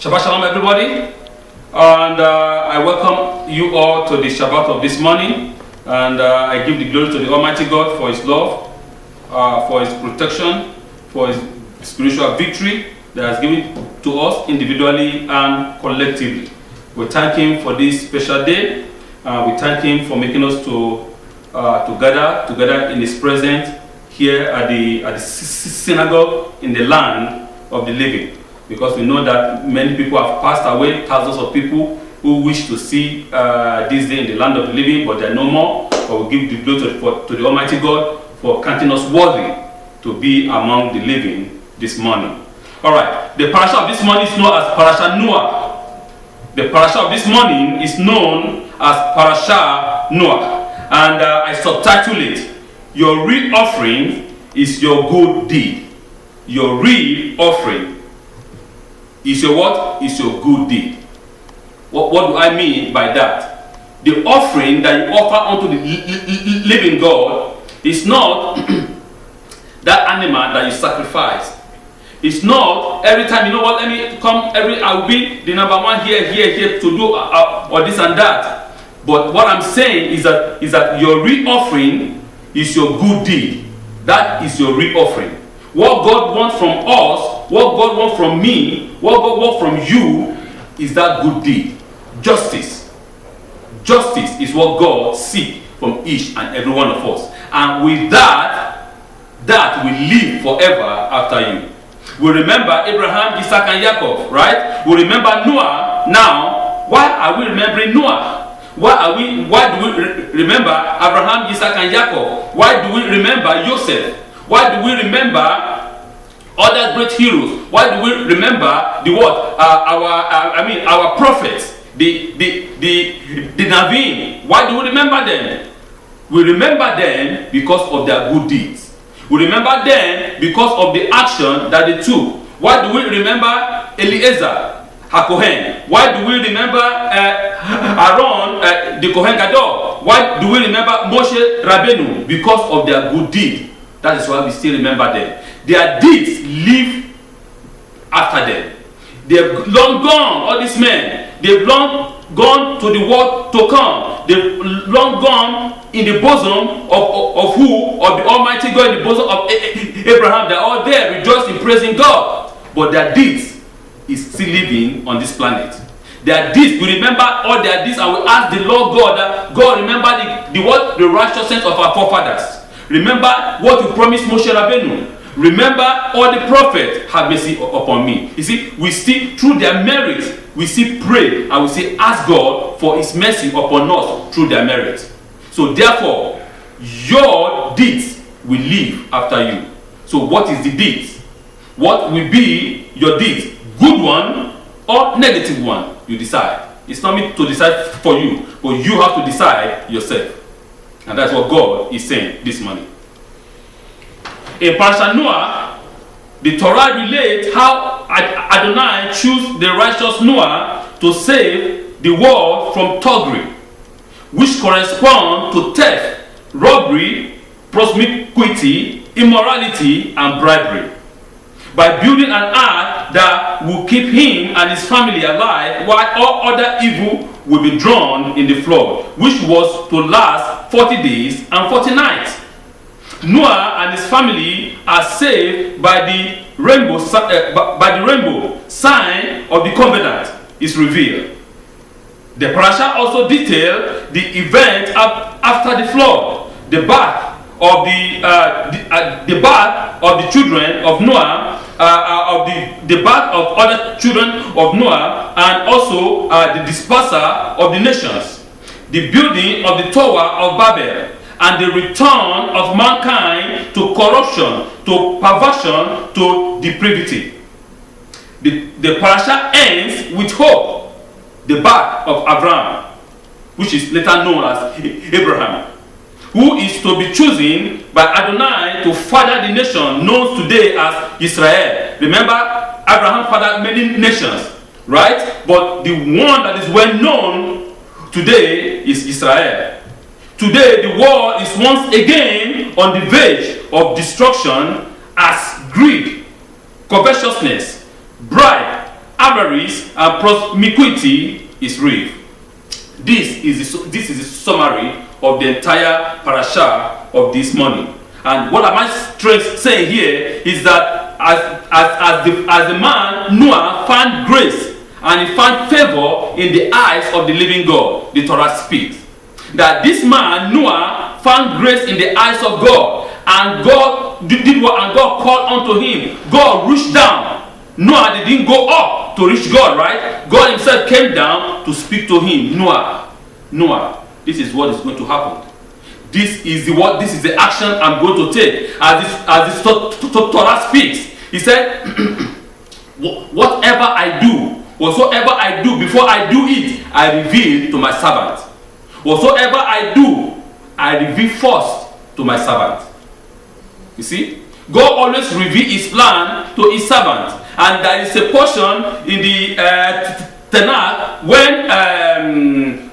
Shabbat Shalom, everybody, and I welcome you all to the Shabbat of this morning, and I give the glory to the Almighty God for His love, for His protection, for His spiritual victory that has given to us individually and collectively. We thank Him for this special day. We thank Him for making us to gather together in His presence here at the synagogue in the land of the living. Because we know that many people have passed away, thousands of people who wish to see this day in the land of the living, but they are no more. But we give the glory to the Almighty God for counting us worthy to be among the living this morning. Alright, the parasha of this morning is known as Parasha Noah. The parasha of this morning is known as Parasha Noah. And I subtitle it, Your Real Offering is Your Good Deed. Your real offering is your what? Is your good deed. What do I mean by that? The offering that you offer unto the living God is not that animal that you sacrifice. It's not every time, you know what, let me come I'll be the number one here to do or this and that. But what I'm saying is that your real offering is your good deed. That is your real offering. What God wants from us, what God wants from me, what God wants from you is that good deed. Justice. Justice is what God seeks from each and every one of us. And with that will live forever after you. We remember Abraham, Isaac, and Jacob, right? We remember Noah. Now, why are we remembering Noah? Why do we remember Abraham, Isaac, and Jacob? Why do we remember Joseph? Why do we remember other great heroes? Why do we remember our prophets, the Naveen? Why do we remember them? We remember them because of their good deeds. We remember them because of the action that they took. Why do we remember Eliezer HaKohen? Why do we remember Aaron, the Kohen Gadol? Why do we remember Moshe Rabbeinu? Because of their good deed. That is why we still remember them. Their deeds live after them. They've long gone, all these men. They've long gone to the world to come. They've long gone in the bosom of who? Of the Almighty God, in the bosom of Abraham. They're all there rejoicing, praising God. But their deeds is still living on this planet. Their deeds, we remember all their deeds, and we ask the Lord God that God remember the righteousness of our forefathers. Remember what you promised Moshe Rabbeinu. Remember all the prophets have mercy upon me. You see, we still, through their merit, we still pray and we say, ask God for His mercy upon us through their merit. So therefore, your deeds will live after you. So what is the deeds? What will be your deeds? Good one or negative one? You decide. It's not me to decide for you, but you have to decide yourself. And that's what God is saying this morning. In Parasha Noah, the Torah relates how Adonai chose the righteous Noah to save the world from thuggery, which correspond to theft, robbery, promiscuity, immorality, and bribery. By building an ark that will keep him and his family alive while all other evil will be drowned in the flood, which was to last 40 days and 40 nights. Noah and his family are saved by the rainbow, sign of the covenant is revealed. The parasha also details the event after the flood, the birth of the children of Noah, the birth of other children of Noah, and also the dispersal of the nations, the building of the Tower of Babel, and the return of mankind to corruption, to perversion, to depravity. The parasha ends with hope, the birth of Abraham, which is later known as Abraham, who is to be chosen by Adonai to father the nation known today as Israel. Remember, Abraham fathered many nations, right? But the one that is well known today is Israel. Today, the world is once again on the verge of destruction as greed, covetousness, bribe, avarice, and promiscuity is real. This is the summary of the entire parasha of this morning. And what am I saying here is that as the man Noah found grace and he found favor in the eyes of the living God, the Torah speaks that this man Noah found grace in the eyes of God, and God did what, and God called unto him. God reached down. Noah didn't go up to reach God, right? God himself came down to speak to him. Noah, this is what is going to happen. This is the action I'm going to take. As this Torah speaks, he said, whatever I do, whatsoever I do, before I do it, I reveal to my servant. Whatsoever I do, I reveal first to my servant. You see, God always reveals his plan to his servant. And there is a portion in the Tanakh when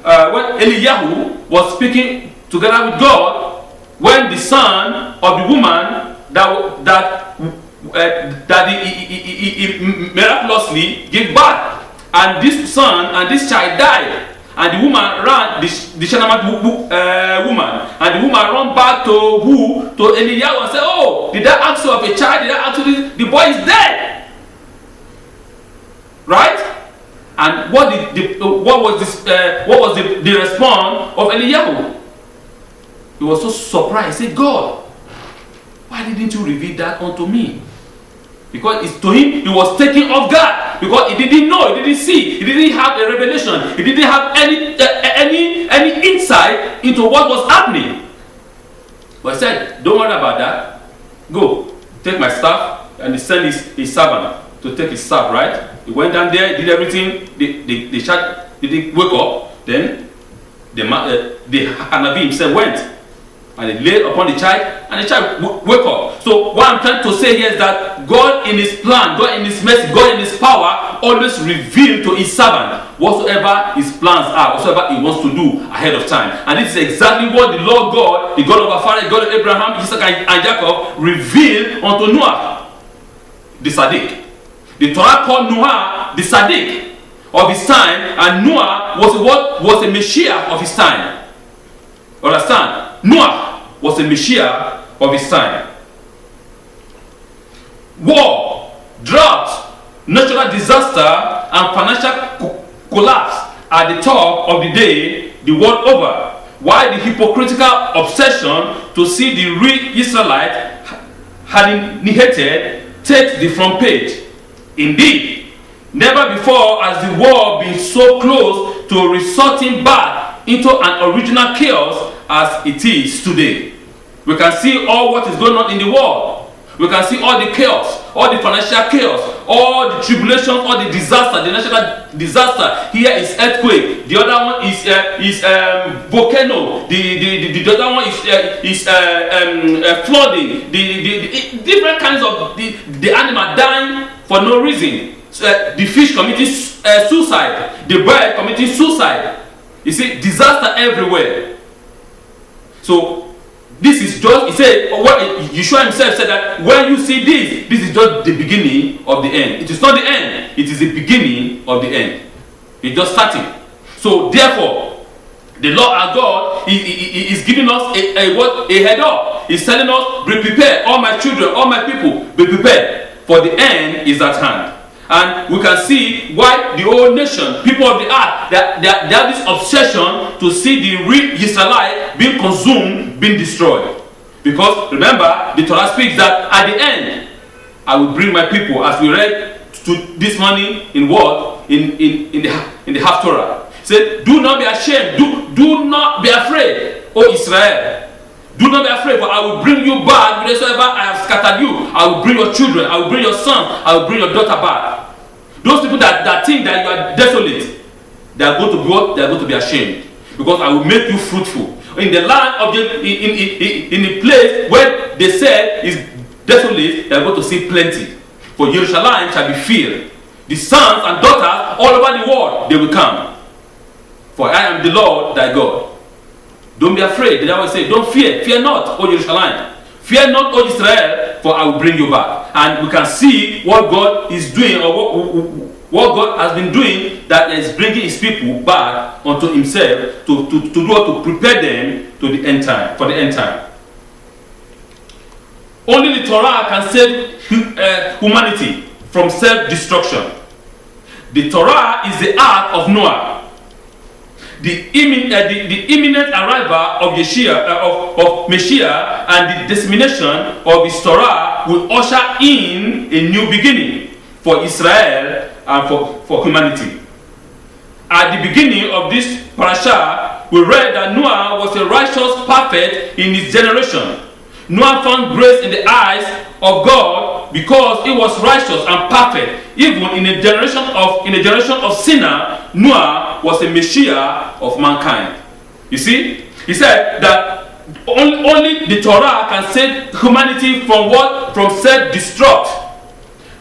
Eliyahu was speaking together with God, when the son of the woman that he miraculously gave birth, and this son and this child died, and the woman ran, the Shunammite woman, and the woman ran back to Eliyahu and said, "Oh, did I ask you of a child? Did I ask you this? The boy is dead." Right? And what was the response of Eliyahu? He was so surprised. He said, "God, why didn't you reveal that unto me?" Because to him, he was taken off guard, because he didn't know, he didn't see, he didn't have a revelation, he didn't have any insight into what was happening. But he said, "Don't worry about that. Go, take my staff," and he sent his servant to take his staff. Right? He went down there, did everything. The child didn't wake up. Then the Hanabi himself went, and he laid upon the child, and the child woke up. So what I'm trying to say here is that God in his plan, God in his mercy, God in his power always reveals to his servant whatsoever his plans are, whatsoever he wants to do ahead of time. And this is exactly what the Lord God, the God of our father, the God of Abraham, Isaac, and Jacob, revealed unto Noah, the Sadiq. The Torah called Noah the Sadiq of his time, and Noah was a Messiah of his time. Understand? Noah was a Messiah of his time. War, drought, natural disaster, and financial collapse at the top of the day the world over, while the hypocritical obsession to see the real Israelite had inherited takes the front page. Indeed, never before has the world been so close to resorting back into an original chaos as it is today. We can see all what is going on in the world. We can see all the chaos, all the financial chaos, all the tribulations, all the disaster, the national disaster. Here is earthquake. The other one is volcano. The other one is flooding. The different kinds of the animal dying for no reason. The fish committing suicide. The bird committing suicide. You see, disaster everywhere. So this is just, he said, Yeshua himself said that when you see this is just the beginning of the end. It is not the end, it is the beginning of the end. It's just starting. So therefore, the Lord our God is giving us a head up. He's telling us, be prepared, all my children, all my people, be prepared, for the end is at hand. And we can see why the whole nation, people of the earth, they have this obsession to see the real Israelite being consumed, being destroyed. Because remember, the Torah speaks that at the end, I will bring my people, as we read to this morning in what? In the Haftorah. It said, do not be ashamed, do not be afraid, O Israel. Do not be afraid, for I will bring you back wheresoever I have scattered you. I will bring your children, I will bring your son, I will bring your daughter back. Those people that think that you are desolate, they are going to be what? They are going to be ashamed. Because I will make you fruitful. In the land of in the place where they said is desolate, they are going to see plenty. For Jerusalem shall be filled. The sons and daughters all over the world, they will come. For I am the Lord thy God. Don't be afraid. The Bible says, don't fear. Fear not, O Jerusalem. Fear not, O Israel, for I will bring you back. And we can see what God is doing, or what God has been doing, that is bringing his people back unto himself to prepare them to the end time, for the end time. Only the Torah can save humanity from self-destruction. The Torah is the ark of Noah. The imminent arrival of Messiah and the dissemination of his Torah will usher in a new beginning for Israel and for humanity. At the beginning of this parasha, we read that Noah was a righteous prophet in his generation. Noah found grace in the eyes of God because he was righteous and perfect. Even in a generation of sinner, Noah was a Messiah of mankind. You see, he said that only the Torah can save humanity from what? From self-destruct.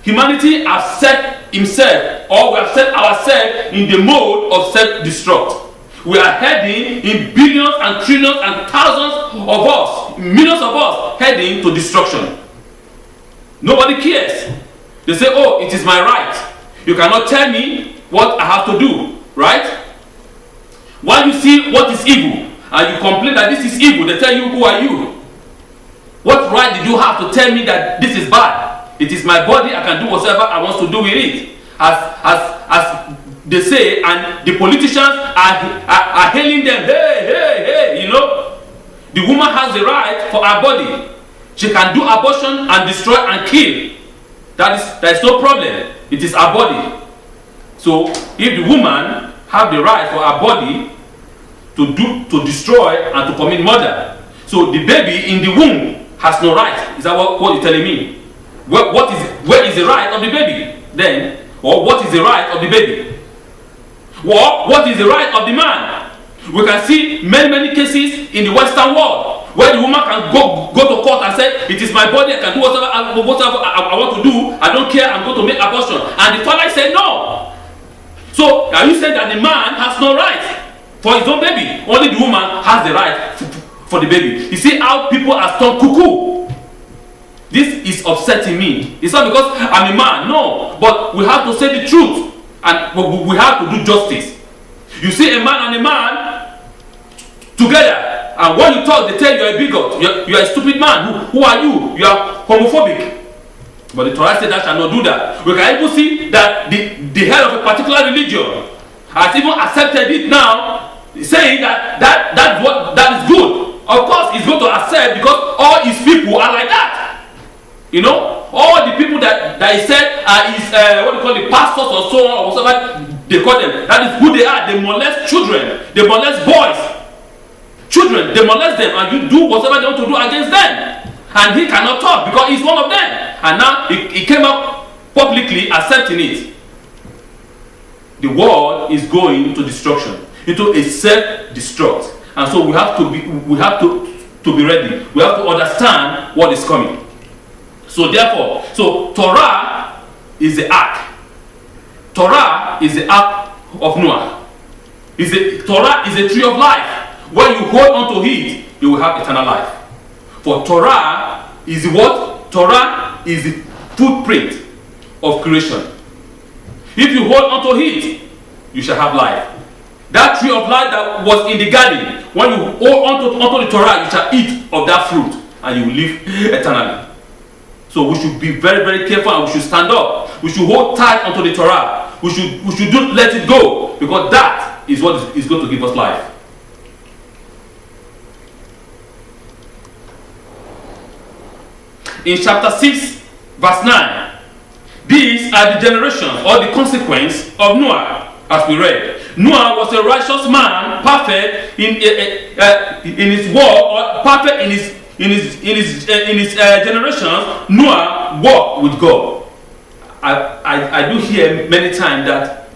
Humanity has set himself, or we have set ourselves in the mode of self-destruct. We are heading in billions and trillions and thousands of us, millions of us, heading to destruction. Nobody cares. They say, oh, it is my right. You cannot tell me what I have to do, right? When you see what is evil and you complain that this is evil, they tell you, who are you? What right did you have to tell me that this is bad? It is my body, I can do whatever I want to do with it. As they say, and the politicians are hailing them, hey, you know. The woman has the right for her body. She can do abortion and destroy and kill. There is no problem. It is her body. So if the woman have the right for her body to destroy and to commit murder, so the baby in the womb has no right. Is that what you're telling me? Where is the right of the baby then? Or what is the right of the baby? What is the right of the man? We can see many cases in the Western world where the woman can go to court and say, it is my body, I can do whatever I want to do, I don't care, I'm going to make abortion. And the father said no. So are you saying that the man has no right for his own baby? Only the woman has the right for the baby. You see how people are turned cuckoo. This is upsetting me. It's not because I'm a man, no. But we have to say the truth. And we have to do justice. You see a man and a man together, and when you talk, they tell you you're a bigot, you're a stupid man. Who are you? You are homophobic. But the Torah said that shall not do that. We can even see that the head of a particular religion has even accepted it now, saying that is good. Of course, he's going to accept because all his people are like that. You know, all the people that he said is what they call the pastors or so on or whatever they call them. That is who they are. They molest children. They molest boys. Children, they molest them, and you do whatever they want to do against them. And he cannot talk because he's one of them. And now he came up publicly accepting it. The world is going to destruction, into a self-destruct, and so we have to be ready. We have to understand what is coming. So therefore, Torah is the ark. Torah is the ark of Noah. Torah is a tree of life. When you hold on to it, you will have eternal life. For Torah is what? Torah is the footprint of creation. If you hold on to it, you shall have life. That tree of life that was in the garden, when you hold on to the Torah, you shall eat of that fruit and you will live eternally. So we should be very careful, and we should stand up. We should hold tight onto the Torah. We should not let it go, because that is what is going to give us life. In chapter 6, verse 9, these are the generations or the consequence of Noah, as we read. Noah was a righteous man, perfect in his work, or perfect in his generations. Noah walked with God. I do hear many times that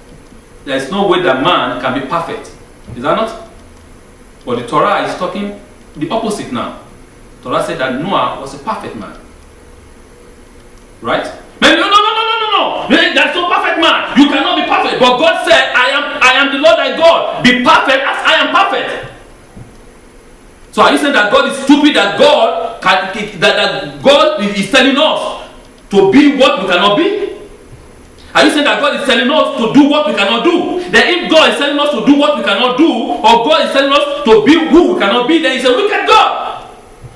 there is no way that man can be perfect. Is that not? But the Torah is talking the opposite now. Torah said that Noah was a perfect man. Right? No. There's no perfect man. You cannot be perfect. But God said, I am the Lord thy God. Be perfect as I am perfect. So are you saying that God is stupid, that God is telling us to be what we cannot be? Are you saying that God is telling us to do what we cannot do? Then if God is telling us to do what we cannot do, or God is telling us to be who we cannot be, then he's a wicked God.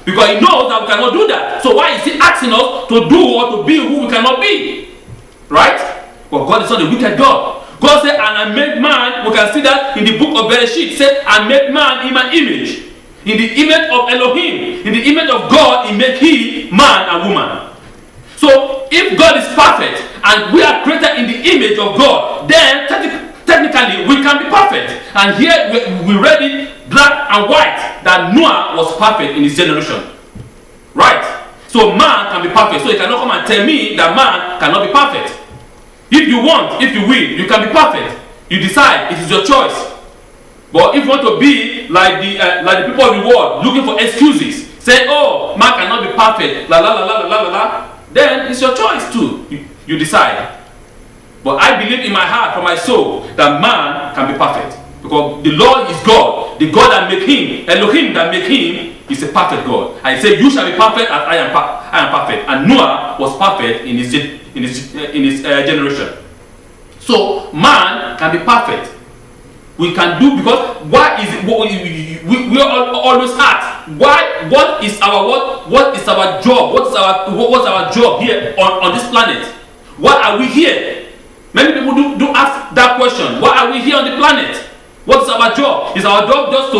Because he knows that we cannot do that. So why is he asking us to do or to be who we cannot be? Right? But God is not a wicked God. God said, and I made man, we can see that in the book of Bereshit, said, I made man in my image. In the image of Elohim, in the image of God, he made he man and woman. So if God is perfect and we are created in the image of God, then technically we can be perfect. And here we read it black and white that Noah was perfect in his generation. Right? So man can be perfect. So you cannot come and tell me that man cannot be perfect. If you want, if you will, you can be perfect. You decide, it is your choice. But if you want to be like the people of the world, looking for excuses, say, oh, man cannot be perfect, la la la la la la la, then it's your choice too. You decide. But I believe in my heart, from my soul, that man can be perfect. Because the Lord is God. The God that make him, Elohim that make him, is a perfect God. And he said, you shall be perfect as I am perfect. And Noah was perfect in his generation. So man can be perfect. We can do, because why is it we always ask, why, what is our job? What's our job here on this planet? Why are we here? Many people do ask that question. Why are we here on the planet? What's our job? Is our job just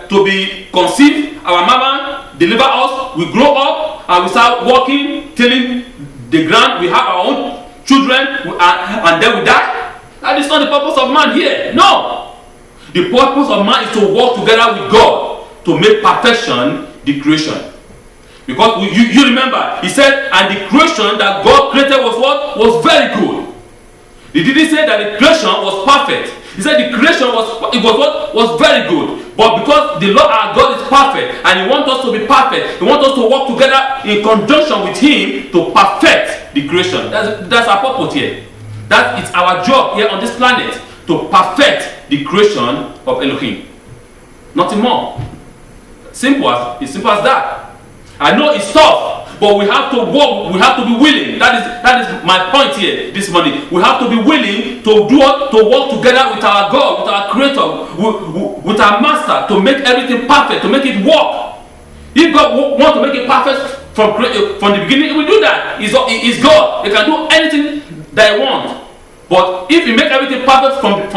to be conceived? Our mama deliver us, we grow up, and we start working, tilling the ground. We have our own children, and then we die. That is not the purpose of man here. No. The purpose of man is to work together with God to make perfection the creation. Because you remember, he said, and the creation that God created was what? Was very good. He didn't say that the creation was perfect. He said the creation was very good. But because the Lord our God is perfect, and he wants us to be perfect, he wants us to work together in conjunction with him to perfect the creation. That's our purpose here. That is our job here on this planet, to perfect the creation of Elohim. Nothing more. Simple as that. I know it's tough, but we have to work, we have to be willing. That is my point here this morning. We have to be willing to work together with our God, with our Creator, with our Master, to make everything perfect, to make it work. If God wants to make it perfect from the beginning, he will do that. He's God. He can do anything that he wants. But if you make everything perfect from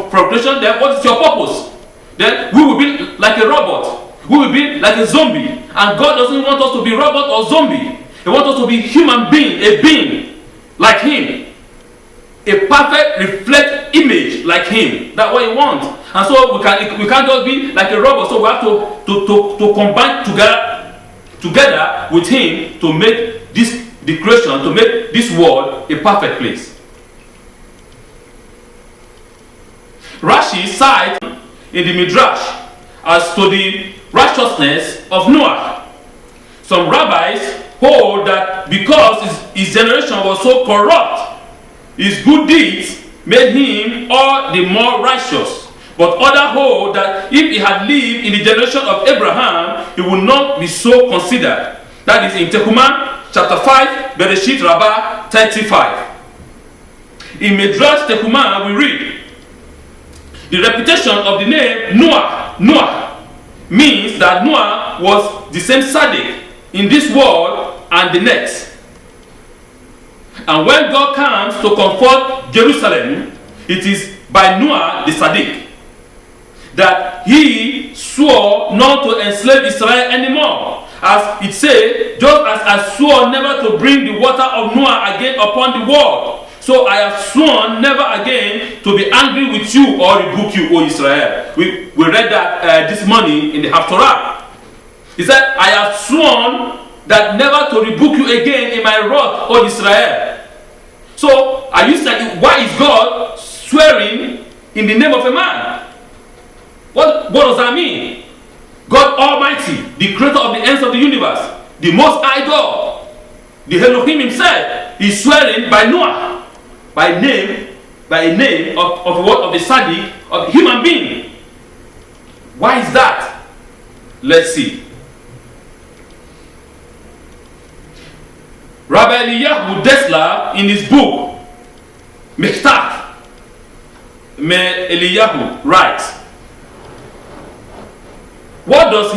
creation, then what is your purpose? Then we will be like a robot. We will be like a zombie. And God doesn't want us to be robot or zombie. He wants us to be human being, a being like him. A perfect reflect image like him. That's what he wants. And so we can't just be like a robot. So we have to combine together with him to make the creation, to make this world a perfect place. Rashi cites in the Midrash as to the righteousness of Noah. Some rabbis hold that because his generation was so corrupt, his good deeds made him all the more righteous. But others hold that if he had lived in the generation of Abraham, he would not be so considered. That is in Tehumah chapter 5, Bereshit Rabbah 35. In Midrash Tehumah we read, the reputation of the name Noah means that Noah was the same Tzaddik in this world and the next. And when God comes to comfort Jerusalem, it is by Noah the Tzaddik that he swore not to enslave Israel anymore. As it says, just as I swore never to bring the water of Noah again upon the world, so I have sworn never again to be angry with you or rebuke you, O Israel. We read that this morning in the Haftorah. He said, I have sworn that never to rebuke you again in my wrath, O Israel. So, are you saying, why is God swearing in the name of a man? What does that mean? God Almighty, the creator of the ends of the universe, the most high God, the Elohim himself, is swearing by Noah. By a name of the Tzaddik, of the human being. Why is that? Let's see. Rabbi Eliyahu Dessler, in his book, Mechtach Eliyahu, writes, what does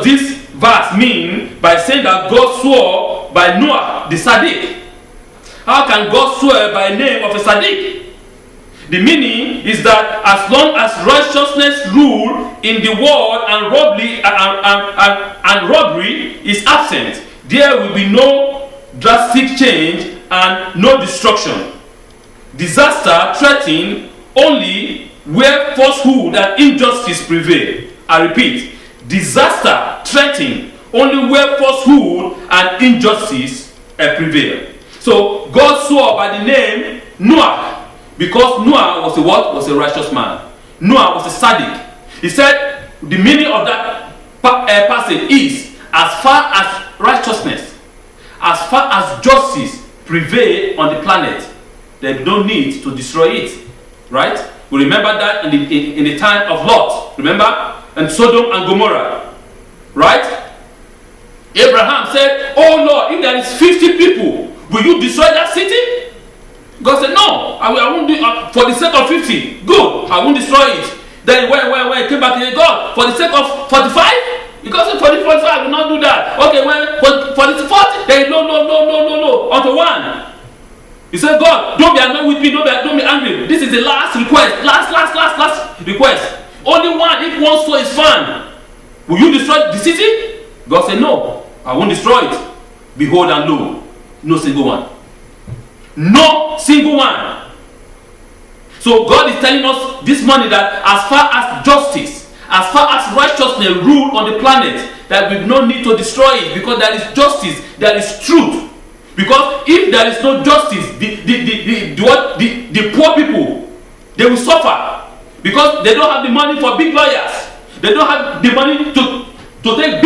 this verse mean by saying that God swore by Noah the Sadiq? How can God swear by the name of a Sadiq? The meaning is that as long as righteousness rule in the world and robbery is absent, there will be no drastic change and no destruction. Disaster threatens only where falsehood and injustice prevail. I repeat, disaster threatens only where falsehood and injustice prevail. So God swore by the name Noah, because Noah was a what? Was a righteous man. Noah was a Sadiq. He said the meaning of that passage is, as far as righteousness, as far as justice prevail on the planet, there's no need to destroy it. Right? We remember that in the time of Lot. Remember? And Sodom and Gomorrah. Right? Abraham said, oh Lord, if there is 50 people, will you destroy that city? God said, no, I won't do it for the sake of 50. Good, I won't destroy it. Then when he came back, he said, God, for the sake of 45? God said, for the 45, I will not do that. Okay, for the 40, then no, unto one. He said, God, don't be annoyed with me, don't be angry. This is the last request, last request. Only one, if one soul is found, will you destroy the city? God said, no, I won't destroy it. Behold and lo, no single one. No single one. So God is telling us this morning that as far as justice, as far as righteousness rule on the planet, that we no need to destroy it, because there is justice, there is truth. Because if there is no justice, the poor people, they will suffer, because they don't have the money for big lawyers. They don't have the money to take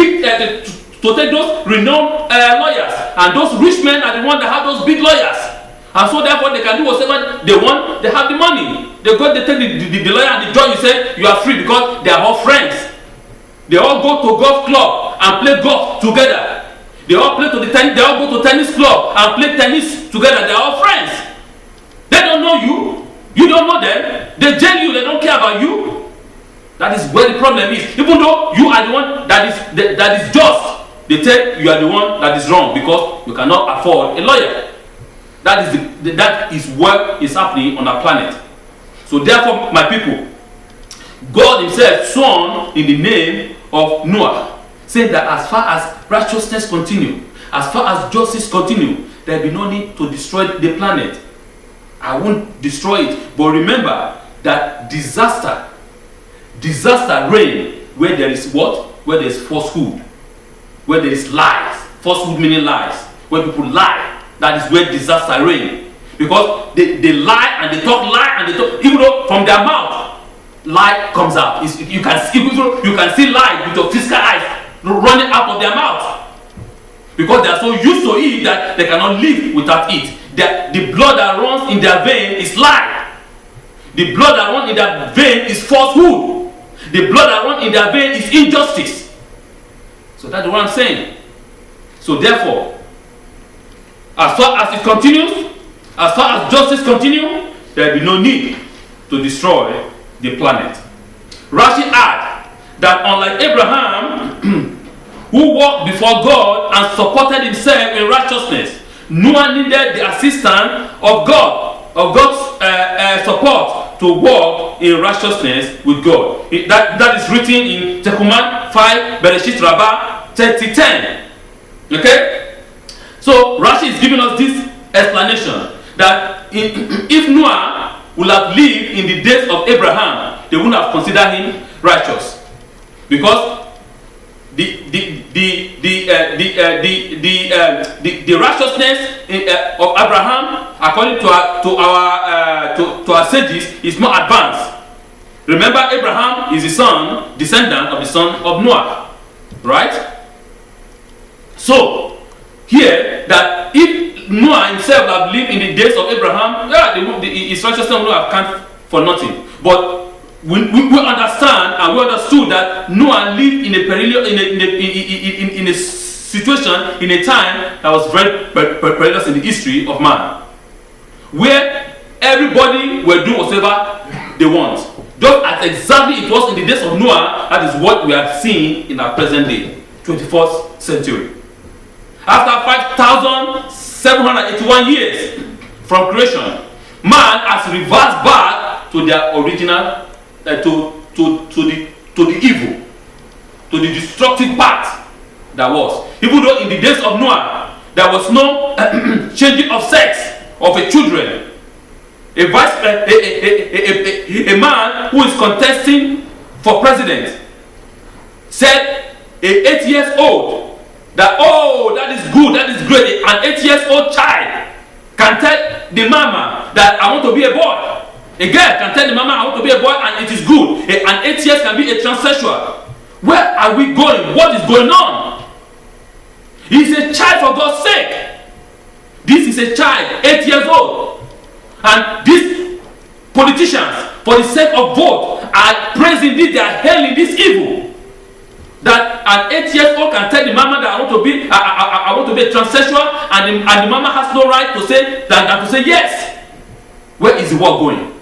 those renowned lawyers, and those rich men are the ones that have those big lawyers. And so therefore they can do whatever they want. They have the money. They take the lawyer and the judge. You say you are free because they are all friends. They all go to golf club and play golf together. They all go to tennis club and play tennis together. They are all friends. They don't know you. You don't know them. They jail you. They don't care about you. That is where the problem is. Even though you are the one that is just, they tell you are the one that is wrong because you cannot afford a lawyer. That is what is happening on our planet. So therefore, my people, God himself swore in the name of Noah, saying that as far as righteousness continue, as far as justice continue, there will be no need to destroy the planet. I won't destroy it. But remember that disaster reign where there is what? Where there is falsehood, where there is lies. Falsehood meaning lies. Where people lie. That is where disaster reign. Because they lie and they talk lie and they talk, even though from their mouth lie comes out. You can see lie with your physical eyes running out of their mouth. Because they are so used to it that they cannot live without it. The blood that runs in their vein is lie. The blood that runs in their vein is falsehood. The blood that runs in their vein is injustice. So that's what I'm saying. So therefore, as far as it continues, as far as justice continues, there will be no need to destroy the planet. Rashi adds that unlike Abraham, who walked before God and supported himself in righteousness, Noah needed the assistance of God's support to walk in righteousness with God. That is written in Tekuman 5, Bereshit Rabbah 30:10. Okay? So Rashi is giving us this explanation that if Noah would have lived in the days of Abraham, they wouldn't have considered him righteous, because the righteousness of Abraham, according to our sages, is more advanced. Remember, Abraham is the descendant of the son of Noah, right? So here, that if Noah himself had lived in the days of Abraham, his righteousness would have counted for nothing. But we understand and we understood that Noah lived in a situation in a time that was very perilous in the history of man, where everybody were doing whatever they want. Just as exactly it was in the days of Noah, that is what we are seeing in our present day, 21st century. After 5,781 years from creation, man has reversed back to their original, to the evil, to the destructive path that was. Even though in the days of Noah there was no changing of sex of a children, a man who is contesting for president said a 8 years old that, oh, that is good, that is great. An 8 years old child can tell the mama that I want to be a boy. A girl can tell the mama I want to be a boy, and it is good. An 8 years can be a transsexual. Where are we going? What is going on? He is a child, for God's sake. This is a child, 8 years old. And these politicians, for the sake of vote, are praising this, they are hailing this evil. That an 8 years old can tell the mama that I want to be a transsexual, and the mama has no right to say than to say yes. Where is the world going?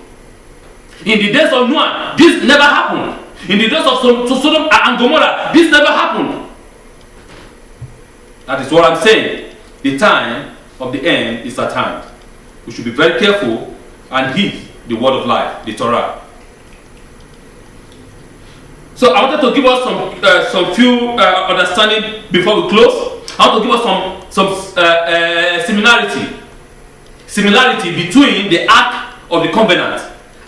In the days of Noah, this never happened. In the days of Sodom and Gomorrah, this never happened. That is what I'm saying. The time of the end is at hand. We should be very careful and heed the word of life, the Torah. So I wanted to give us some few understanding before we close. I want to give us some similarity between the Ark of the Covenant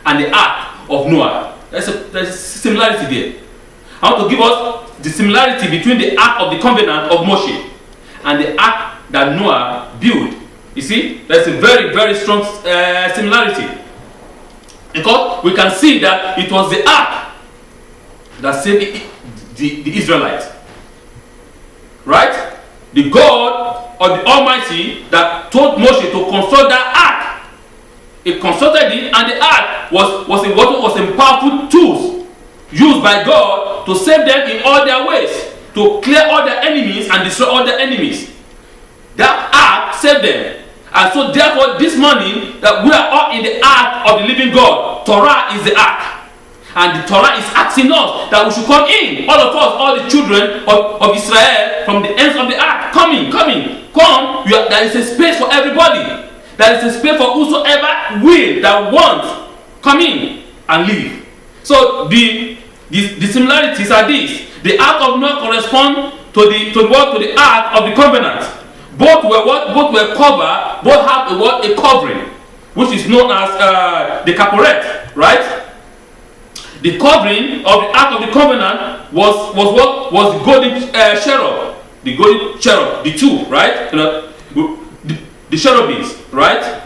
and the Ark of Noah. There's a similarity there. I want to give us the similarity between the Ark of the Covenant of Moshe and the Ark that Noah built. You see, there's a very, very strong similarity, because we can see that it was the Ark that saved the Israelites, right? The God of the Almighty that told Moshe to construct that ark. He constructed it, and the ark was a powerful tool used by God to save them in all their ways, to clear all their enemies and destroy all their enemies. That ark saved them. And so therefore this morning that we are all in the ark of the living God. Torah is the ark. And the Torah is asking us that we should come in. All of us, all the children of Israel from the ends of the earth. Come. There is a space for everybody. There is a space for whosoever will, that wants. Come in and live. So the similarities are these. The ark of Noah corresponds to the ark of the covenant. Both were covered. Both have a covering, which is known as the kaporet, right? The covering of the Ark of the Covenant was the golden cherub, the two, right? The cherubims, right?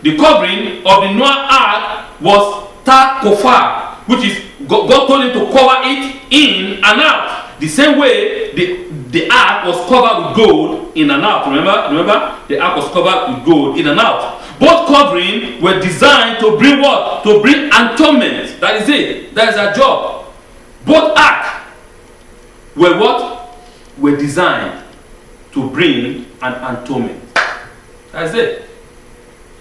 The covering of the Noah Ark was tar kofar, which is God told him to cover it in and out. The same way the ark was covered with gold in and out. Remember, the ark was covered with gold in and out. Both covering were designed to bring what? To bring atonement. That is it. That is our job. Both ark were what? Were designed to bring an atonement. That is it.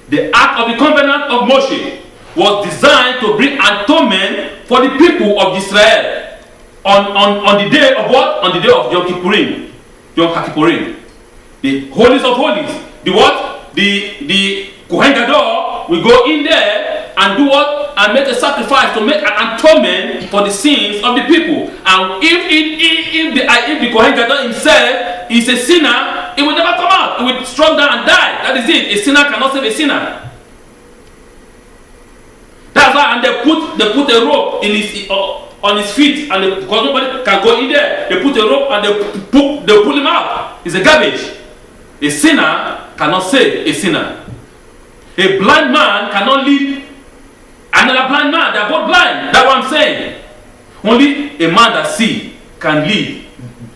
The ark of the covenant of Moshe was designed to bring atonement for the people of Israel on the day of what? On the day of Yom Kippurim. Yom HaKippurim. The holies of holies. The what? The Kohen Gadol will go in there and do what? And make a sacrifice to make an atonement for the sins of the people. And if the Kohen Gadol himself is a sinner, it will never come out. It will struggle down and die. That is it. A sinner cannot save a sinner. That's why, and they put a rope on his feet, and because nobody can go in there, they put a rope and they pull him out. It's a garbage. A sinner cannot save a sinner. A blind man cannot lead another blind man. They are both blind. That's what I'm saying. Only a man that sees can lead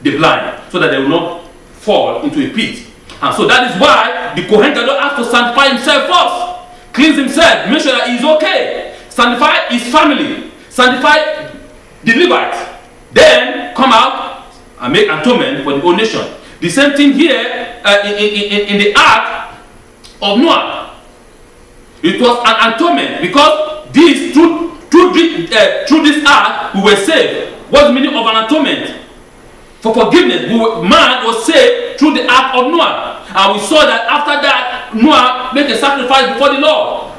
the blind, so that they will not fall into a pit. And so that is why the Kohen Gadol has to sanctify himself first, cleanse himself, make sure that he is okay, sanctify his family, sanctify the Levites, then come out and make atonement for the whole nation. The same thing here in the ark of Noah. It was an atonement because this through this ark we were saved. What's the meaning of an atonement? For forgiveness. Man was saved through the ark of Noah. And we saw that after that, Noah made a sacrifice before the Lord.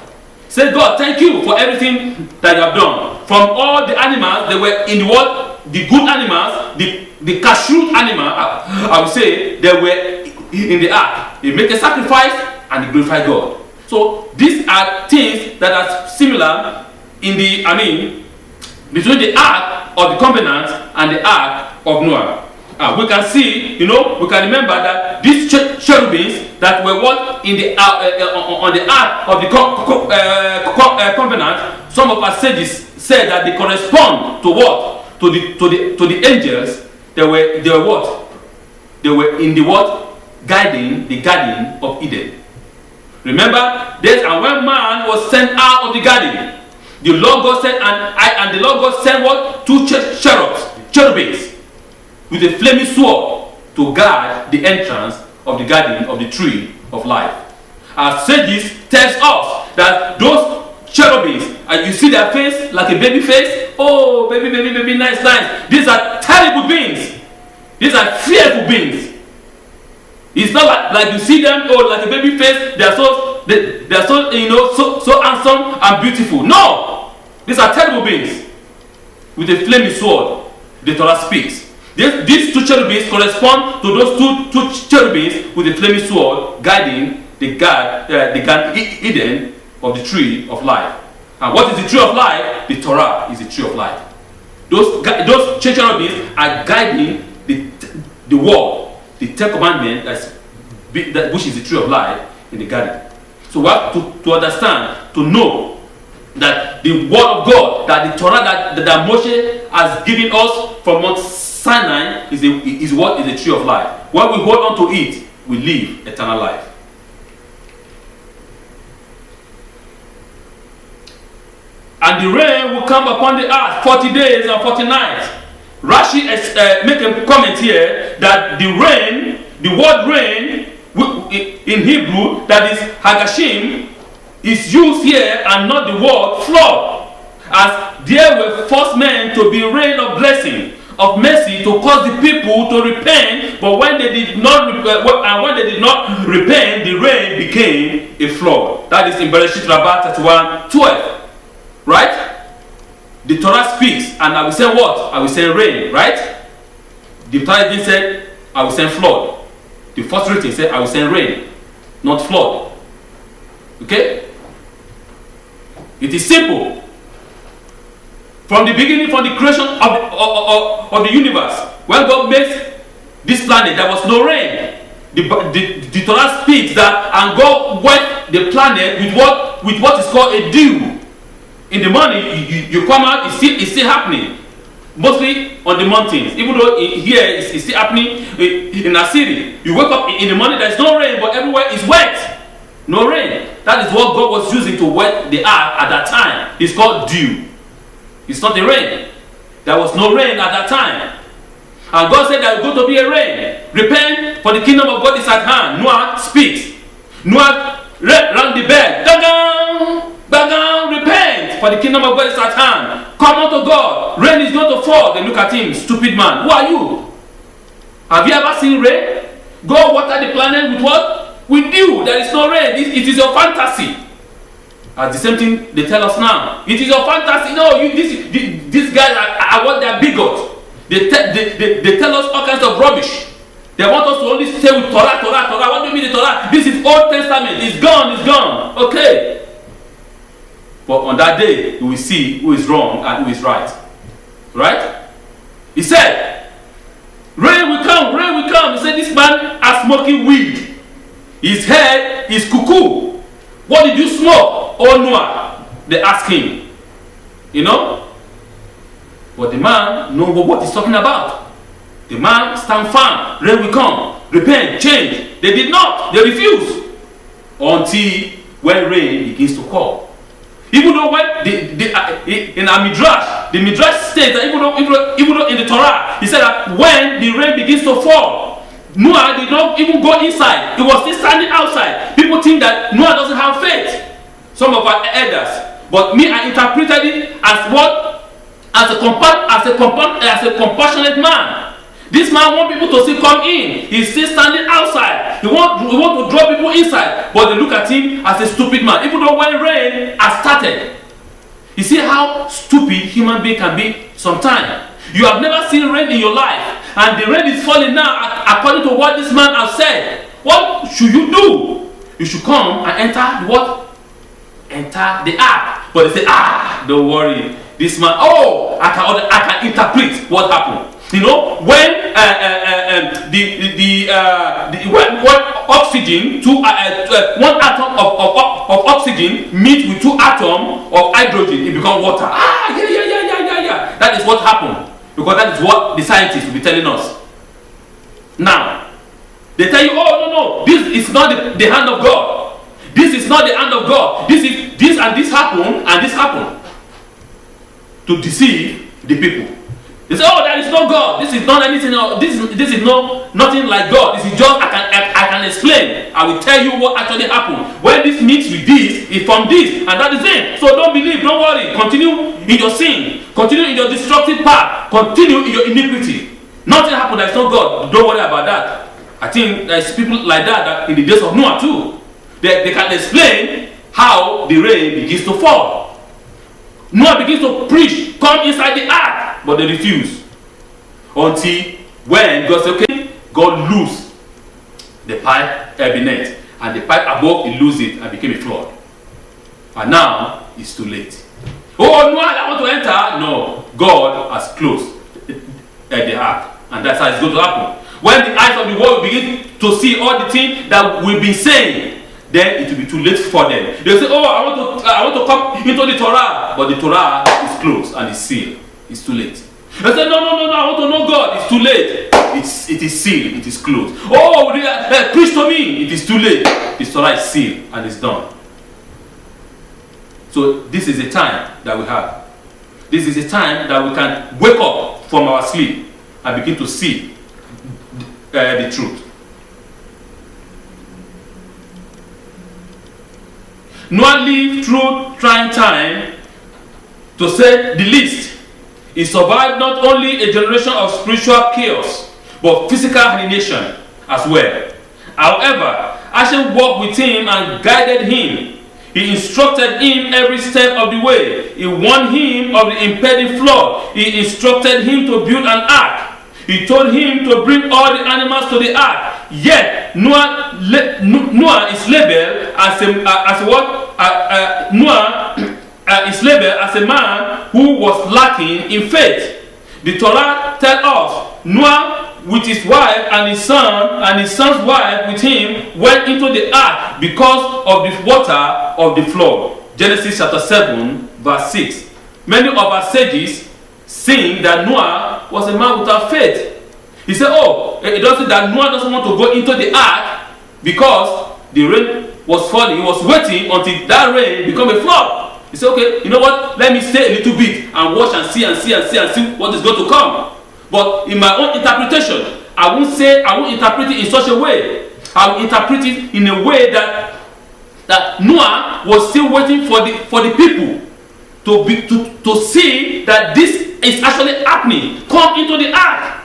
Say, God, thank you for everything that you have done. From all the animals that were in the world, the good animals, the kashrut animal, I would say, they were in the ark. He made a sacrifice and he glorified God. So these are things that are similar in between the ark of the covenant and the ark of Noah. We can see, we can remember that these cherubims that were what in the on the ark of the covenant, some of our sages said that they correspond to what? To the angels. They were what? They were in the what? Guiding the garden of Eden. Remember, and when man was sent out of the garden, the Lord God said, and the Lord God sent what? 2 cherubims with a flaming sword to guard the entrance of the garden of the tree of life. Our sages tells us that those cherubims, and you see their face like a baby face. Oh, baby, nice. These are terrible beings. These are fearful beings. It's not like you see them, like a baby face. They are so handsome and beautiful. No, these are terrible beings with a flaming sword. The Torah speaks. These 2 cherubims correspond to those two cherubims with the flaming sword guiding the Garden Eden of the tree of life. And what is the tree of life? The Torah is the tree of life. Those cherubims are guiding the word, the 10 commandments, which is the tree of life in the garden. So we have to understand, to know that the word of God, that the Torah that Moshe has given us from Mount Sinai is what is the tree of life. When we hold on to it, we live eternal life. And the rain will come upon the earth 40 days and 40 nights. Rashi make a comment here that the word rain in Hebrew, that is Hagashim, is used here and not the word flood. As there were first men to be rain of blessing, of mercy, to cause the people to repent, but when they did not repent, the rain became a flood. That is in Bereshit Rabbah 31:12. Right? The Torah speaks, and I will say what? I will say rain, right? The Torah said, I will send flood. The first reading said, I will send rain, not flood. Okay? It is simple. From the beginning, from the creation of the universe, when God made this planet, there was no rain. The Torah speaks that, and God wet the planet with what is called a dew. In the morning, you come out, it's still happening. Mostly on the mountains. Even though here it's still happening in a city. You wake up in the morning, there's no rain, but everywhere is wet. No rain. That is what God was using to wet the earth at that time. It's called dew. It's not the rain. There was no rain at that time. And God said there was going to be a rain. Repent, for the kingdom of God is at hand. Noah speaks. Noah rang the bell. Bang, repent, for the kingdom of God is at hand. Come unto God. Rain is going to fall. They look at him, stupid man. Who are you? Have you ever seen rain? Go water the planet with what? With dew. There is no rain. It is your fantasy. The same thing they tell us now. It is your fantasy. No, these guys are what they are bigots. They tell us all kinds of rubbish. They want us to only stay with Torah. What do you mean the Torah? This is Old Testament. It's gone. Okay. But on that day, we will see who is wrong and who is right. Right? He said, rain will come. He said, this man is smoking weed. His head is cuckoo. What did you smoke, oh Noah? They asked him. But the man knows what he's talking about. The man stand firm. Rain will come. Repent, change. They did not. They refused. Until when rain begins to fall. Even though when in our Midrash, the Midrash states that even though in the Torah, he said that when the rain begins to fall, Noah did not even go inside. He was still standing outside. People think that Noah doesn't have faith. Some of our elders. But me, I interpreted it as what? As a compassionate man. This man wants people to still come in. He's still standing outside. He want to draw people inside. But they look at him as a stupid man. Even though when rain has started. You see how stupid human being can be sometimes. You have never seen rain in your life. And the rain is falling now according to what this man has said. What should you do? You should come and enter what? Enter the ark. But they say, don't worry. This man, I can interpret what happened. You know, when when oxygen, one atom of oxygen meet with 2 atoms of hydrogen, it becomes water. Yeah. That is what happened. Because that is what the scientists will be telling us. Now, they tell you, no, this is not the hand of God. This is not the hand of God. This happened, and this happened. To deceive the people. They say, there is no God. This is not anything. This is nothing like God. This is just I can explain. I will tell you what actually happened. When this meets with this, it forms this, and that is it. So don't believe, don't worry. Continue in your sin. Continue in your destructive path. Continue in your iniquity. Nothing happened. There is no God. Don't worry about that. I think there's people like that in the days of Noah too. They can explain how the rain begins to fall. Noah begins to preach, come inside the ark, but they refuse. Until when God said, okay, God loose the pipe net, and the pipe above, he loosed it and became a flood. And now it's too late. Noah, I want to enter. No, God has closed the ark, and that's how it's going to happen. When the eyes of the world begin to see all the things that we've been saying, then it will be too late for them. They'll say, I want to come into the Torah. But the Torah is closed and is sealed. It's too late. They say, no, I want to know God. It's too late. It is sealed. It is closed. Preach to me. It is too late. The Torah is sealed and it's done. So this is a time that we have. This is a time that we can wake up from our sleep and begin to see the truth. Noah lived through trying time, to say the least. He survived not only a generation of spiritual chaos, but physical alienation as well. However, Hashem walked with him and guided him. He instructed him every step of the way. He warned him of the impending flood. He instructed him to build an ark. He told him to bring all the animals to the ark. Yet Noah is labeled as is labeled as a man who was lacking in faith. The Torah tells us Noah with his wife and his son and his son's wife with him went into the ark because of the water of the flood. Genesis chapter 7 verse 6. Many of our sages sing that Noah was a man without faith. He said, it doesn't that Noah doesn't want to go into the ark because the rain was falling. He was waiting until that rain become a flood. He said, okay, you know what? Let me stay a little bit and watch and see what is going to come. But in my own interpretation, I won't interpret it in such a way. I will interpret it in a way that Noah was still waiting for the people to see that this is actually happening. Come into the ark.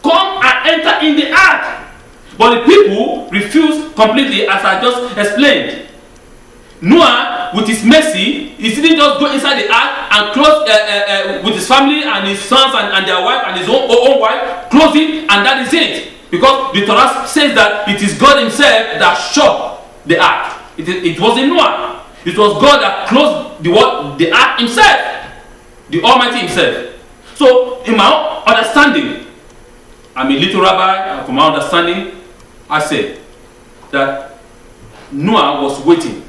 Come and enter in the ark. But the people refused completely, as I just explained. Noah, with his mercy, he didn't just go inside the ark and close with his family and his sons and their wife and his own wife, close it, and that is it. Because the Torah says that it is God himself that shut the ark. It wasn't Noah. It was God that closed the ark himself, the Almighty himself. So, in my own understanding, I'm a little rabbi, from my understanding, I say that Noah was waiting,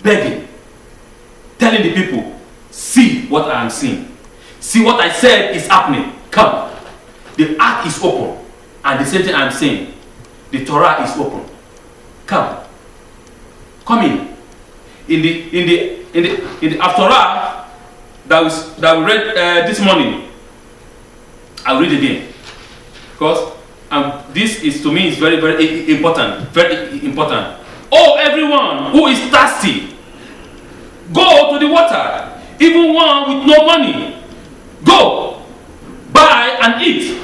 begging, telling the people, see what I am seeing. See what I said is happening. Come. The ark is open. And the same thing I'm saying. The Torah is open. Come. Come in. In the Haftorah that we read this morning, I'll read again. Because and this is to me is very, very important. Very important. Oh, everyone who is thirsty, go to the water. Even one with no money, go buy and eat.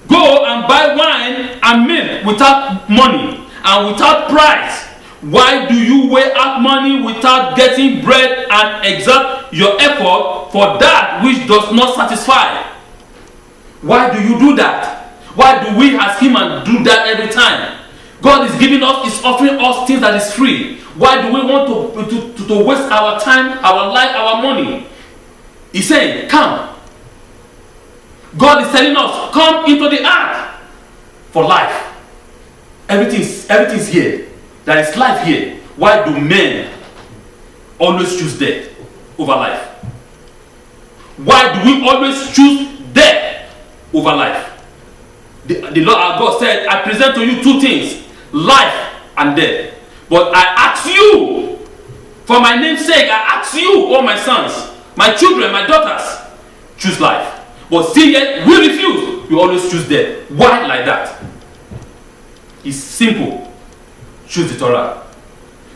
Go and buy wine and milk without money and without price. Why do you weigh out money without getting bread and exert your effort for that which does not satisfy? Why do you do that? Why do we as humans do that every time? God is giving us, is offering us things that is free. Why do we want to waste our time, our life, our money? He's saying, come. God is telling us, come into the ark for life. Everything's here. There is life here. Why do men always choose death over life? Why do we always choose death over life? The Lord our God said, I present to you two things, life and death. But I ask you, for my name's sake, I ask you, all my sons, my children, my daughters, choose life. But still yet, we refuse. We always choose death. Why like that? It's simple. Choose the Torah.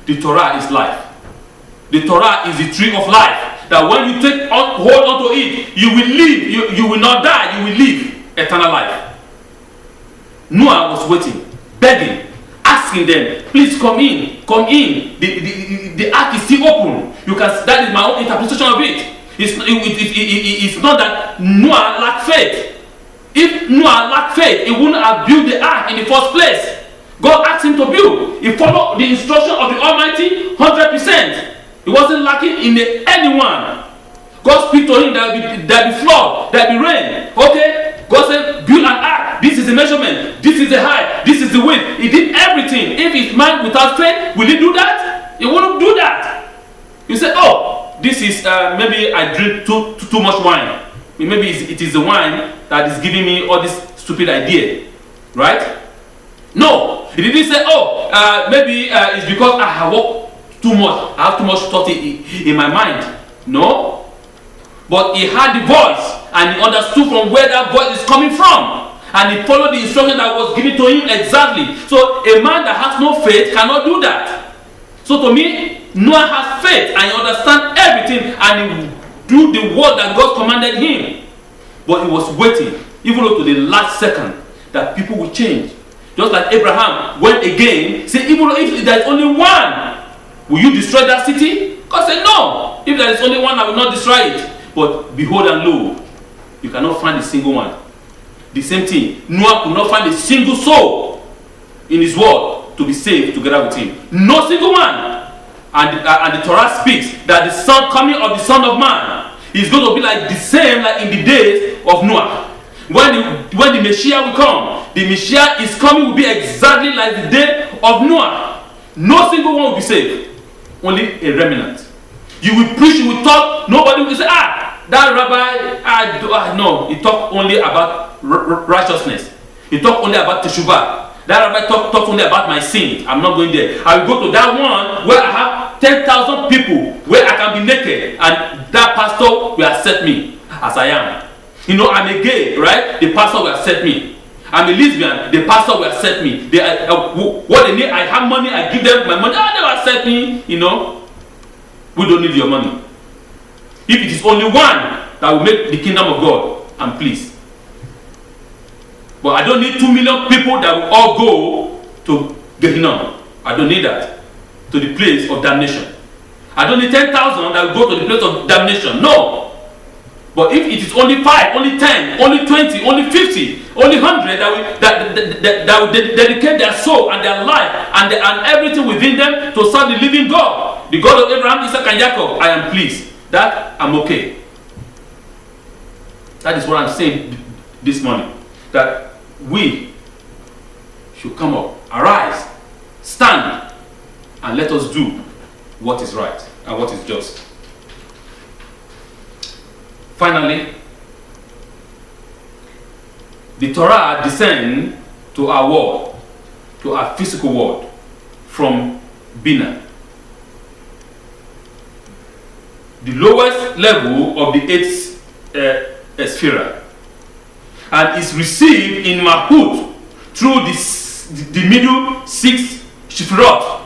The Torah is life. The Torah is the tree of life. That when you hold on to it, you will live. You will not die. You will live eternal life. Noah was waiting, begging, asking them, please come in, come in. The ark is still open. You can. That is my own interpretation of it. It's not that Noah lacked faith. If Noah lacked faith, he wouldn't have built the ark in the first place. God asked him to build. He followed the instruction of the Almighty 100%. He wasn't lacking in anyone. God speak to him, there will be flood, there will be rain. Okay? God said, build an ark. This is the measurement. This is the height. This is the width. He did everything. If it's man without faith, will he do that? He wouldn't do that. You say, oh, this is maybe I drink too much wine. Maybe it is the wine that is giving me all this stupid idea. Right? No. He didn't say, oh, maybe it's because I have worked too much. I have too much thought in my mind. No. But he had the voice and he understood from where that voice is coming from. And he followed the instruction that was given to him exactly. So a man that has no faith cannot do that. So to me, Noah has faith and he understands everything and he do the word that God commanded him. But he was waiting, even up to the last second, that people will change. Just like Abraham went again, say, even if there is only one, will you destroy that city? God said, no. If there is only one, I will not destroy it. But behold and lo, you cannot find a single one. The same thing, Noah could not find a single soul in his world to be saved together with him. No single one. And the Torah speaks that the son coming of the Son of Man is going to be like the same like in the days of Noah. When the Messiah will come, the Messiah is coming will be exactly like the day of Noah. No single one will be saved. Only a remnant. You will preach, you will talk, nobody will say, that rabbi, no, he talked only about righteousness. He talked only about teshuvah. That rabbi talked only about my sin. I'm not going there. I will go to that one where I have 10,000 people, where I can be naked, and that pastor will accept me as I am. You know, I'm a gay, right? The pastor will accept me. I'm a lesbian, the pastor will accept me. What they need, I have money, I give them my money, they will accept me, you know. We don't need your money. If it is only one that will make the kingdom of God, I'm pleased. But I don't need 2 million people that will all go to Gehenna. I don't need that. To the place of damnation. I don't need 10,000 that will go to the place of damnation. No. But if it is only 5, only 10, only 20, only 50, only 100 that will dedicate their soul and their life and everything within them to serve the living God, the God of Abraham, Isaac, and Jacob, I am pleased. That I'm okay. That is what I'm saying this morning. That we should come up, arise, stand, and let us do what is right and what is just. Finally, the Torah descends to our world, to our physical world, from Bina. The lowest level of the 8th sphere, and is received in Malchut through the middle 6 Shefirot.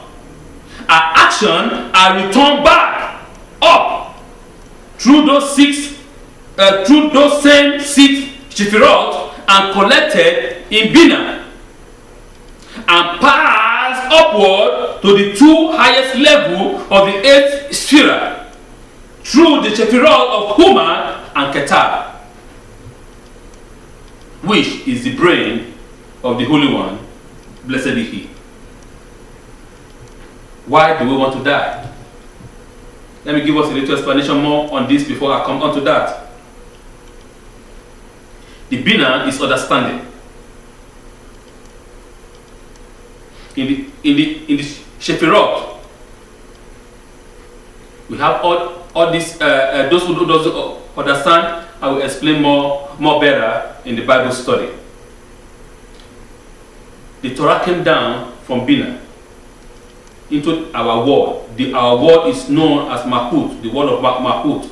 Our action are returned back up through those same 6 Shefirot and collected in Bina and passed upward to the 2 highest level of the 8th sphere through the Shefirot of Human and Keter, which is the brain of the Holy One, blessed be He. Why do we want to die? Let me give us a little explanation more on this before I come on to that. The Bina is understanding. In the Shefirot, we have all these. Those who don't understand, I will explain more better in the Bible study. The Torah came down from Bina into our world. Our world is known as Malkut, the world of Malkut.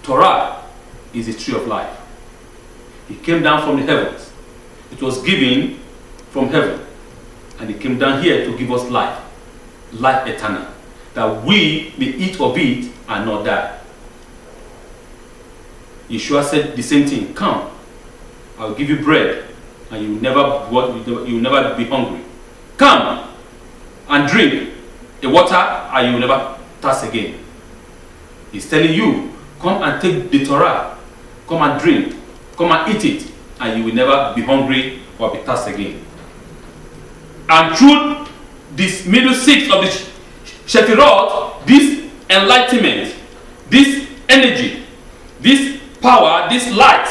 Torah is the tree of life. It came down from the heavens. It was given from heaven, and it came down here to give us life eternal, that we may eat of it and not die. Yeshua said the same thing. Come, I will give you bread, and you will never be hungry. Come and drink the water, and you will never thirst again. He's telling you, come and take the Torah, come and drink, come and eat it, and you will never be hungry or be thirsty again. And through this middle 6 of the Shefirot, this enlightenment, this energy, this power, this light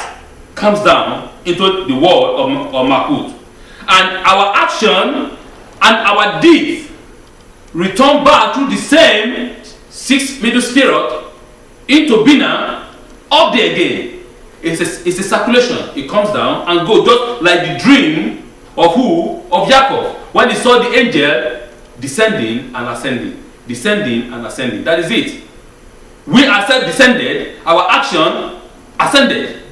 comes down into the world of Malkut. And our action and our deeds return back through the same 6 middle spirit into Bina, up there again. It's a circulation. It comes down and goes, just like the dream of who? Of Jacob, when he saw the angel descending and ascending, descending and ascending. That is it. We ourselves descended, our action ascended.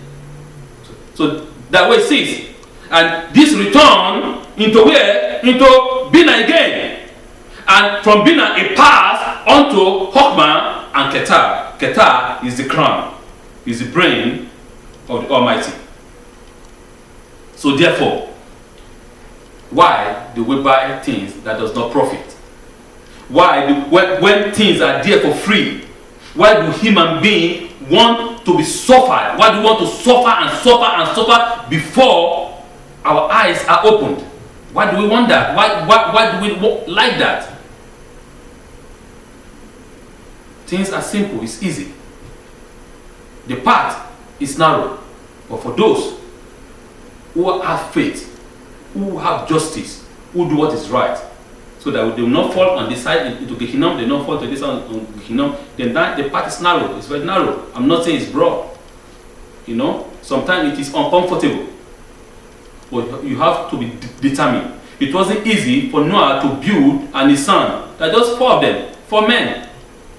So that way it says. And this return into where? Into Bina again. And from Bina it passed onto Chokmah and Keter. Keter is the crown, is the brain of the Almighty. So therefore, why do we buy things that does not profit? Why when things are there for free, why do human beings want to be suffered? Why do we want to suffer and suffer and suffer before our eyes are opened? Why do we want that? Why do we like that? Things are simple, it's easy. The path is narrow. But for those who have faith, who have justice, who do what is right, so that they will not fall on this side into Gehinnom, they will not fall to this side on Gehinnom, then the path is narrow, it's very narrow. I'm not saying it's broad. You know, sometimes it is uncomfortable. But you have to be determined. It wasn't easy for Noah to build and his son. There are just 4 of them, 4 men.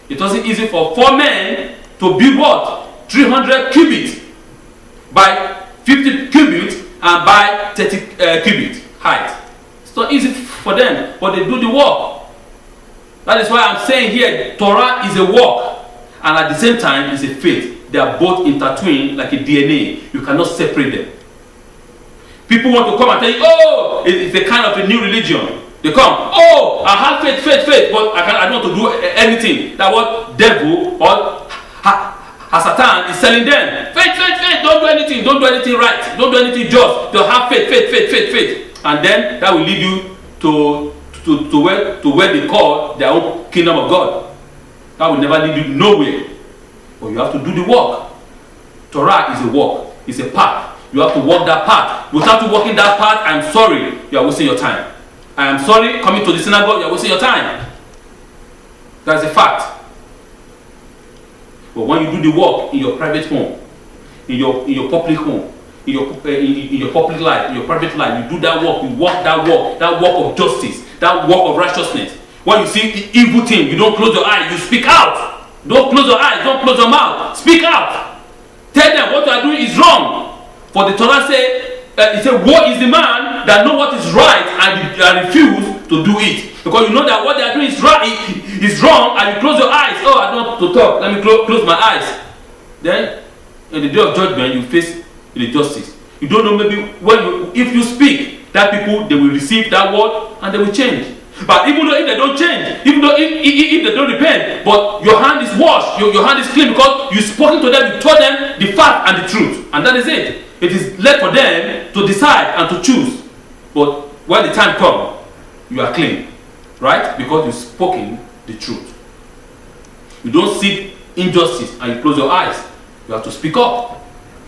It wasn't easy for 4 men to build what? 300 cubits by 50 cubits and by 30 cubits height. It's not easy for them, but they do the work. That is why I'm saying here, Torah is a work, and at the same time is a faith. They are both intertwined like a DNA. You cannot separate them. People want to come and tell you, oh, it's a kind of a new religion. They come, oh, I have faith, but I don't want to do anything. That's what devil or Satan is telling them. Faith, don't do anything right, don't do anything just. They'll have faith. And then that will lead you to where they call their own kingdom of God. That will never lead you nowhere. But you have to do the work. Torah is a work, it's a path. You have to walk that path. Without walking that path, I'm sorry, you are wasting your time. I am sorry, coming to the synagogue, you are wasting your time. That's a fact. But when you do the work in your private home, in your public home, in your public life, in your private life, you do that work, you walk that work of justice, that work of righteousness. When you see the evil thing, you don't close your eyes, you speak out. Don't close your eyes, don't close your mouth. Speak out. Tell them what you are doing is wrong. For the Torah say, it said, woe is the man that know what is right and refuse to do it. Because you know that what they are doing is right, is wrong, and you close your eyes. Oh, I don't want to talk. Let me close my eyes. Then, in the day of judgment, you face the justice. You don't know, maybe if you speak, that people, they will receive that word and they will change. But even though if they don't change, even though if they don't repent, but your hand is washed, your hand is clean because you spoken to them, you told them the fact and the truth, and that is it. It is left for them to decide and to choose. But when the time comes, you are clean, right? Because you've spoken the truth. You don't seek injustice and you close your eyes. You have to speak up.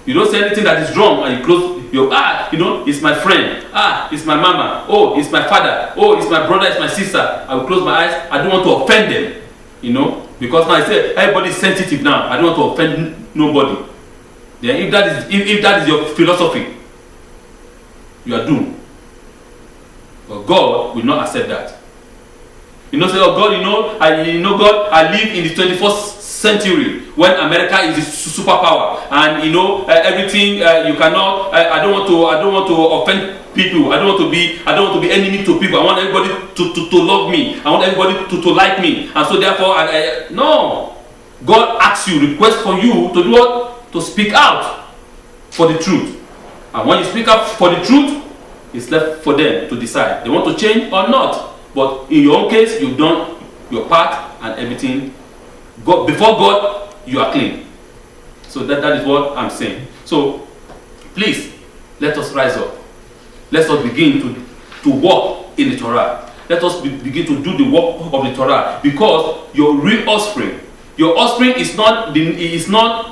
You don't say anything that is wrong and you close your eyes. You know, it's my friend. It's my mama. Oh, it's my father. Oh, it's my brother, it's my sister. I will close my eyes. I don't want to offend them. You know, because now I say everybody is sensitive now. I don't want to offend nobody. Then if that is your philosophy, you are doomed. But God will not accept that. You know, say, oh God, God, I live in the 21st century when America is a superpower, and everything you cannot. I don't want to offend people. I don't want to be enemy to people. I want everybody to love me. I want everybody to like me. And so therefore, no. God asks you, request for you to do what? To speak out for the truth. And when you speak up for the truth, it's left for them to decide they want to change or not. But in your own case, you've done your part and everything. God, before God, you are clean. So that is what I'm saying. So please, let us rise up. Let us begin to walk in the Torah. Let us begin to do the work of the Torah, because your real offspring, is not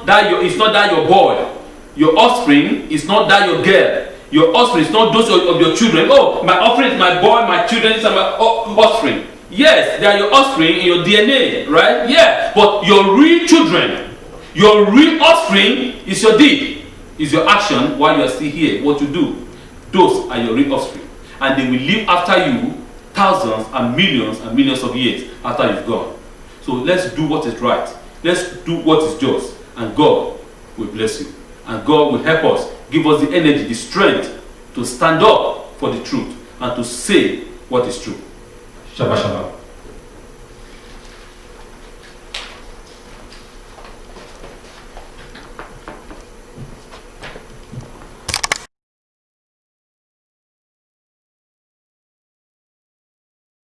that your boy. Your offspring is not that your girl. Your offspring is not those of your children. Oh, my offspring is my boy, my children is my offspring. Yes, they are your offspring in your DNA, right? Yeah, but your real children, your real offspring is your deed, is your action while you are still here, what you do. Those are your real offspring. And they will live after you thousands and millions of years after you've gone. So let's do what is right. Let's do what is just. And God will bless you. And God will help us, give us the energy, the strength to stand up for the truth and to say what is true. Shabbat Shalom.